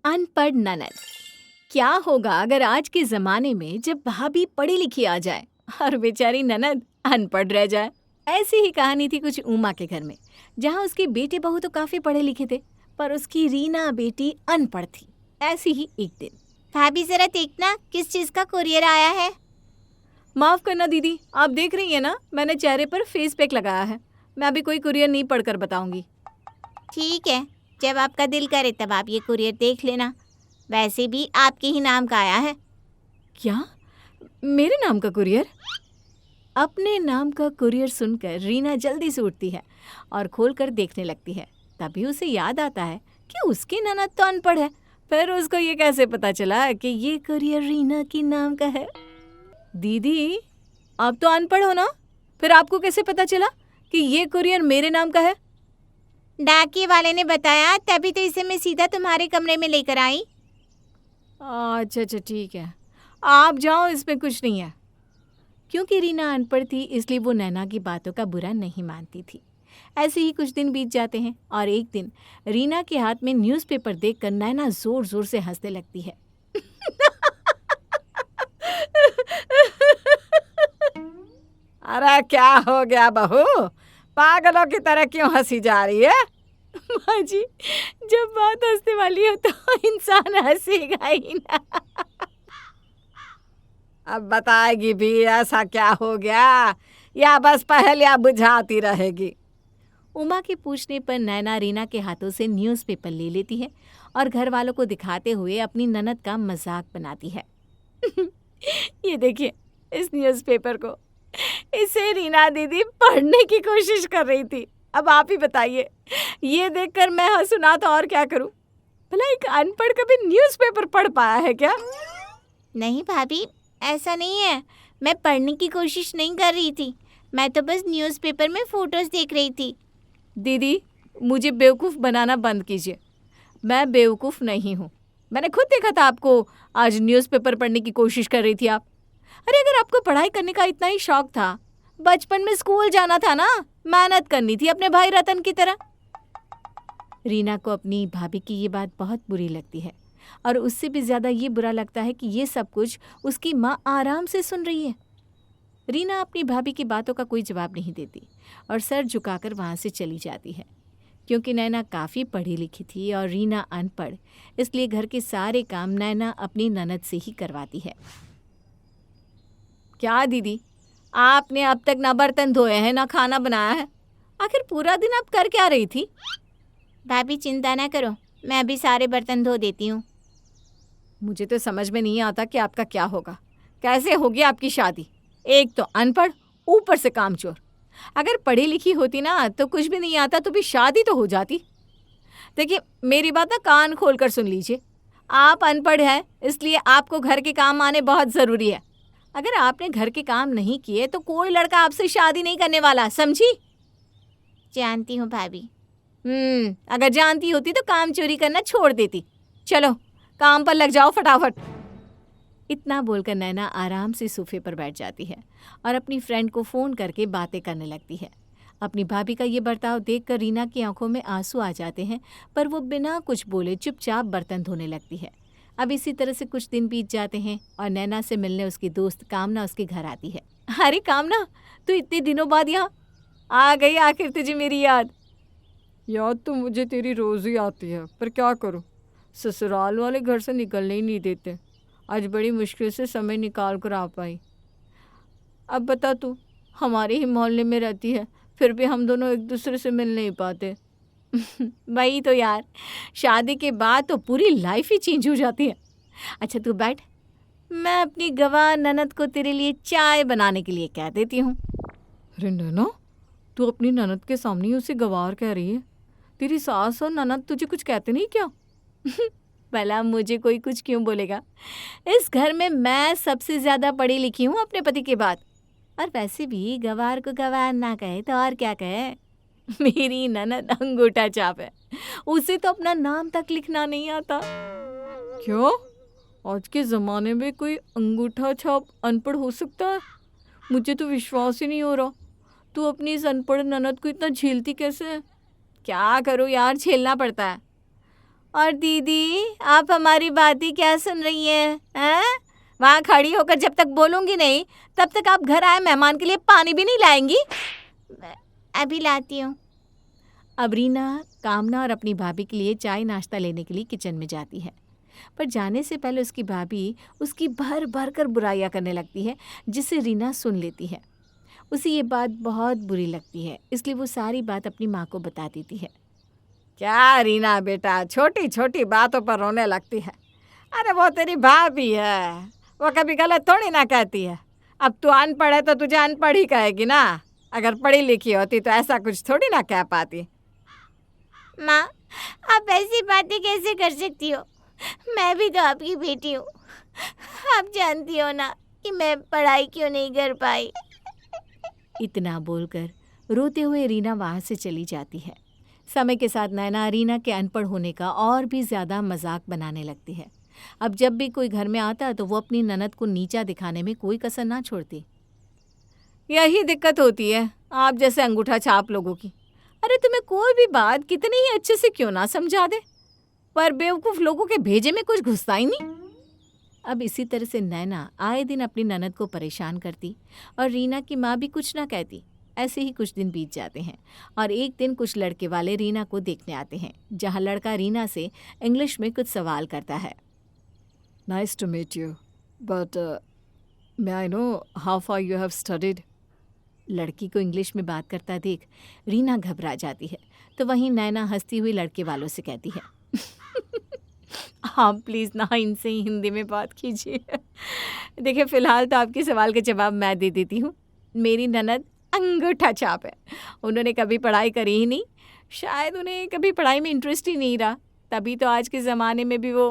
अनपढ़ ननद। क्या होगा अगर आज के जमाने में जब भाभी पढ़ी लिखी आ जाए और बेचारी ननद अनपढ़ रह जाए। ऐसी ही कहानी थी कुछ उमा के घर में, जहाँ उसके बेटे बहू तो काफी पढ़े लिखे थे, पर उसकी रीना बेटी अनपढ़ थी। ऐसी ही एक दिन, भाभी जरा देखना किस चीज का कुरियर आया है। माफ करना दीदी, आप देख रही हैं ना, मैंने चेहरे पर फेस पैक लगाया है। मैं अभी कोई कुरियर नहीं पढ़कर बताऊंगी। ठीक है, जब आपका दिल करे तब आप ये कुरियर देख लेना। वैसे भी आपके ही नाम का आया है। क्या? मेरे नाम का कुरियर? अपने नाम का कुरियर सुनकर रीना जल्दी से उठती है और खोलकर देखने लगती है। तभी उसे याद आता है कि उसकी ननद तो अनपढ़ है। फिर उसको ये कैसे पता चला कि ये कुरियर रीना के नाम का है? दीदी, आप तो अनपढ़ हो ना, फिर आपको कैसे पता चला कि ये कुरियर मेरे नाम का है? डाकिए वाले ने बताया, तभी तो इसे मैं सीधा तुम्हारे कमरे में लेकर आई। अच्छा अच्छा, ठीक है, आप जाओ, इसमें कुछ नहीं है। क्योंकि रीना अनपढ़ थी इसलिए वो नैना की बातों का बुरा नहीं मानती थी। ऐसे ही कुछ दिन बीत जाते हैं और एक दिन रीना के हाथ में न्यूज़पेपर देखकर नैना जोर जोर से हंसने लगती है। अरे क्या हो गया बहू, पागलों की तरह क्यों हंसी जा रही है? माँ जी, जब बात हंसने वाली हो तो इंसान हंसेगा ही ना। अब बताएगी भी ऐसा क्या हो गया, या बस पहेलियां बुझाती रहेगी? उमा के पूछने पर नैना रीना के हाथों से न्यूज़पेपर ले लेती है और घर वालों को दिखाते हुए अपनी ननद का मजाक बनाती है। ये देखिए इस न्यूज़पेपर को, इसे रीना दीदी पढ़ने की कोशिश कर रही थी। अब आप ही बताइए, ये देखकर मैं हंसू ना तो और क्या करूं? भला एक अनपढ़ कभी न्यूज़पेपर पढ़ पाया है क्या? नहीं भाभी, ऐसा नहीं है। मैं पढ़ने की कोशिश नहीं कर रही थी, मैं तो बस न्यूज़पेपर में फोटोज देख रही थी। दीदी, मुझे बेवकूफ़ बनाना बंद कीजिए। मैं बेवकूफ़ नहीं हूँ। मैंने खुद देखा था आपको, आज न्यूज़पेपर पढ़ने की कोशिश कर रही थी आप। अरे अगर आपको पढ़ाई करने का इतना ही शौक था, बचपन में स्कूल जाना था ना, मेहनत करनी थी अपने भाई रतन की तरह। रीना को अपनी भाभी की ये बात बहुत बुरी लगती है और उससे भी ज़्यादा ये बुरा लगता है कि ये सब कुछ उसकी माँ आराम से सुन रही है। रीना अपनी भाभी की बातों का कोई जवाब नहीं देती और सर झुकाकर वहाँ से चली जाती है। क्योंकि नैना काफ़ी पढ़ी लिखी थी और रीना अनपढ़, इसलिए घर के सारे काम नैना अपनी ननद से ही करवाती है। क्या दीदी, आपने अब तक ना बर्तन धोए हैं ना खाना बनाया है, आखिर पूरा दिन आप कर क्या रही थी? भाभी चिंता ना करो, मैं अभी सारे बर्तन धो देती हूँ। मुझे तो समझ में नहीं आता कि आपका क्या होगा। कैसे होगी आपकी शादी? एक तो अनपढ़, ऊपर से कामचोर। अगर पढ़ी लिखी होती ना तो कुछ भी नहीं आता तो भी शादी तो हो जाती। देखिए मेरी बात ना कान खोल कर सुन लीजिए। आप अनपढ़ हैं इसलिए आपको घर के काम आने बहुत ज़रूरी है। अगर आपने घर के काम नहीं किए तो कोई लड़का आपसे शादी नहीं करने वाला, समझी? जानती हूँ भाभी। अगर जानती होती तो काम चोरी करना छोड़ देती। चलो काम पर लग जाओ फटाफट। इतना बोलकर नैना आराम से सोफे पर बैठ जाती है और अपनी फ्रेंड को फ़ोन करके बातें करने लगती है। अपनी भाभी का ये बर्ताव देखकर रीना की आंखों में आंसू आ जाते हैं, पर वो बिना कुछ बोले चुपचाप बर्तन धोने लगती है। अब इसी तरह से कुछ दिन बीत जाते हैं और नैना से मिलने उसकी दोस्त कामना उसके घर आती है। अरे कामना, तू इतने दिनों बाद यहाँ आ गई, आखिर तुझे मेरी याद? याद तो मुझे तेरी रोज़ ही आती है, पर क्या करूँ, ससुराल वाले घर से निकलने ही नहीं देते। आज बड़ी मुश्किल से समय निकाल कर आ पाई। अब बता, तू हमारे ही मोहल्ले में रहती है, फिर भी हम दोनों एक दूसरे से मिल नहीं पाते। वही तो यार, शादी के बाद तो पूरी लाइफ ही चेंज हो जाती है। अच्छा तू बैठ, मैं अपनी गवाह ननद को तेरे लिए चाय बनाने के लिए कह देती हूँ। अरे नैना, तू अपनी ननद के सामने ही उसे गवार कह रही है? तेरी सास और ननद तुझे कुछ कहते नहीं क्या? भला मुझे कोई कुछ क्यों बोलेगा? इस घर में मैं सबसे ज़्यादा पढ़ी लिखी हूँ अपने पति के बाद। और वैसे भी गवार को गवार ना कहे तो और क्या कहे? मेरी ननद अंगूठा छाप है, उसे तो अपना नाम तक लिखना नहीं आता। क्या? आज के ज़माने में कोई अंगूठा छाप अनपढ़ हो सकता है? मुझे तो विश्वास ही नहीं हो रहा। तू अपनी इस अनपढ़ ननद को इतना झेलती कैसे है? क्या करूँ यार, झेलना पड़ता है। और दीदी, आप हमारी बात ही क्या सुन रही हैं? वहाँ खड़ी होकर जब तक बोलूंगी नहीं तब तक आप घर आए मेहमान के लिए पानी भी नहीं लाएंगी। अभी लाती हूँ। अब रीना कामना और अपनी भाभी के लिए चाय नाश्ता लेने के लिए किचन में जाती है, पर जाने से पहले उसकी भाभी उसकी भर भर कर बुराइयां करने लगती है, जिसे रीना सुन लेती है। उसे ये बात बहुत बुरी लगती है, इसलिए वो सारी बात अपनी माँ को बता देती है। क्या रीना बेटा, छोटी छोटी बातों पर रोने लगती है? अरे वो तेरी भाभी है, वो कभी गलत थोड़ी ना कहती है। अब तू अनपढ़ है तो तुझे अनपढ़ ही कहेगी ना। अगर पढ़ी लिखी होती तो ऐसा कुछ थोड़ी ना कह पाती। माँ, आप ऐसी बातें कैसे कर सकती हो? मैं भी तो आपकी बेटी हूँ। आप जानती हो ना कि मैं पढ़ाई क्यों नहीं कर पाई। इतना बोलकर रोते हुए रीना वहाँ से चली जाती है। समय के साथ नैना रीना के अनपढ़ होने का और भी ज़्यादा मजाक बनाने लगती है। अब जब भी कोई घर में आता तो वो अपनी ननद को नीचा दिखाने में कोई कसर ना छोड़ती। यही दिक्कत होती है आप जैसे अंगूठा छाप लोगों की। अरे तुम्हें कोई भी बात कितनी ही अच्छे से क्यों ना समझा दे, पर बेवकूफ़ लोगों के भेजे में कुछ घुसता ही नहीं। अब इसी तरह से नैना आए दिन अपनी ननद को परेशान करती और रीना की माँ भी कुछ ना कहती। ऐसे ही कुछ दिन बीत जाते हैं और एक दिन कुछ लड़के वाले रीना को देखने आते हैं, जहाँ लड़का रीना से इंग्लिश में कुछ सवाल करता है। Nice to meet you, but may I know how far you have studied. लड़की को इंग्लिश में बात करता देख रीना घबरा जाती है, तो वहीं नैना हंसती हुई लड़के वालों से कहती है, आप प्लीज़ ना इनसे ही हिंदी में बात कीजिए। देखिए, फ़िलहाल तो आपके सवाल के जवाब मैं दे देती हूँ। मेरी ननद अंगूठा छाप है। उन्होंने कभी पढ़ाई करी ही नहीं, शायद उन्हें कभी पढ़ाई में इंटरेस्ट ही नहीं रहा, तभी तो आज के ज़माने में भी वो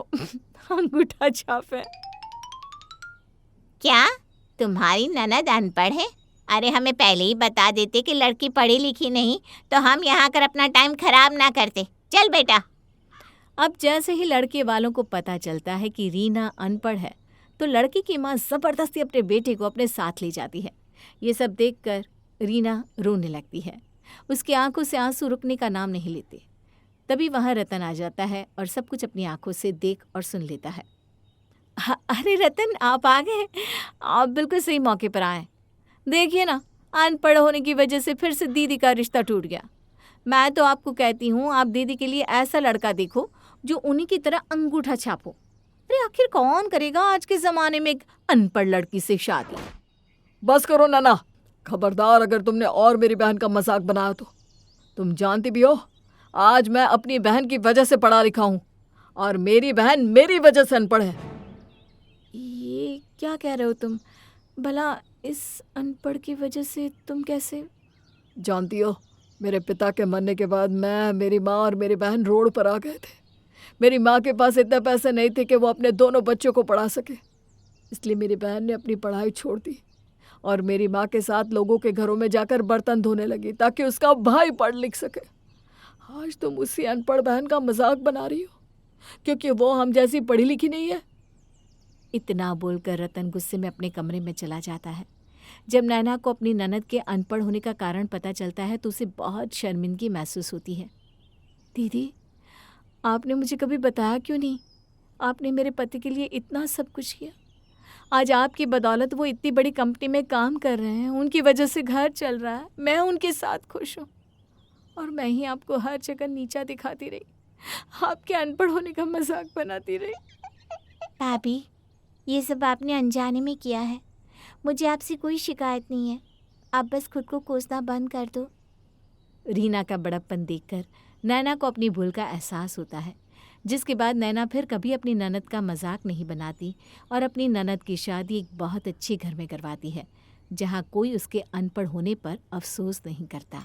अंगूठा छाप है। क्या तुम्हारी ननद अनपढ़ है? अरे हमें पहले ही बता देते कि लड़की पढ़ी लिखी नहीं तो हम यहाँ कर अपना टाइम खराब ना करते। चल बेटा। अब जैसे ही लड़के वालों को पता चलता है कि रीना अनपढ़ है, तो लड़की की माँ ज़बरदस्ती अपने बेटे को अपने साथ ले जाती है। ये सब देखकर रीना रोने लगती है। उसकी आंखों से आंसू रुकने का नाम नहीं लेते। तभी वहाँ रतन आ जाता है और सब कुछ अपनी आंखों से देख और सुन लेता है। अरे रतन, आप आ गए। आप बिल्कुल सही मौके पर आए। देखिए ना, अनपढ़ होने की वजह से फिर से दीदी का रिश्ता टूट गया। मैं तो आपको कहती हूँ, आप दीदी के लिए ऐसा लड़का देखो जो उन्हीं की तरह अंगूठा छापो। अरे आखिर कौन करेगा आज के ज़माने में एक अनपढ़ लड़की से शादी। बस करो नाना, खबरदार अगर तुमने और मेरी बहन का मजाक बनाया तो। तुम जानती भी हो, आज मैं अपनी बहन की वजह से पढ़ा लिखा हूँ और मेरी बहन मेरी वजह से अनपढ़ है। ये क्या कह रहे हो तुम? भला इस अनपढ़ की वजह से तुम कैसे? जानती हो, मेरे पिता के मरने के बाद मैं, मेरी माँ और मेरी बहन रोड पर आ गए थे। मेरी माँ के पास इतने पैसे नहीं थे कि वो अपने दोनों बच्चों को पढ़ा सके, इसलिए मेरी बहन ने अपनी पढ़ाई छोड़ दी और मेरी माँ के साथ लोगों के घरों में जाकर बर्तन धोने लगी ताकि उसका भाई पढ़ लिख सके। आज तुम उसी अनपढ़ बहन का मजाक बना रही हो क्योंकि वो हम जैसी पढ़ी लिखी नहीं है। इतना बोलकर रतन गुस्से में अपने कमरे में चला जाता है। जब नैना को अपनी ननद के अनपढ़ होने का कारण पता चलता है तो उसे बहुत शर्मिंदगी महसूस होती है। दीदी, आपने मुझे कभी बताया क्यों नहीं? आपने मेरे पति के लिए इतना सब कुछ किया। आज आपकी बदौलत वो इतनी बड़ी कंपनी में काम कर रहे हैं, उनकी वजह से घर चल रहा है, मैं उनके साथ खुश हूँ और मैं ही आपको हर जगह नीचा दिखाती रही, आपके अनपढ़ होने का मजाक बनाती रही। भाभी, ये सब आपने अनजाने में किया है। मुझे आपसे कोई शिकायत नहीं है। आप बस खुद को कोसना बंद कर दो। रीना का बड़प्पन देखकर नैना को अपनी भूल का एहसास होता है, जिसके बाद नैना फिर कभी अपनी ननद का मजाक नहीं बनाती और अपनी ननद की शादी एक बहुत अच्छे घर में करवाती है, जहाँ कोई उसके अनपढ़ होने पर अफसोस नहीं करता।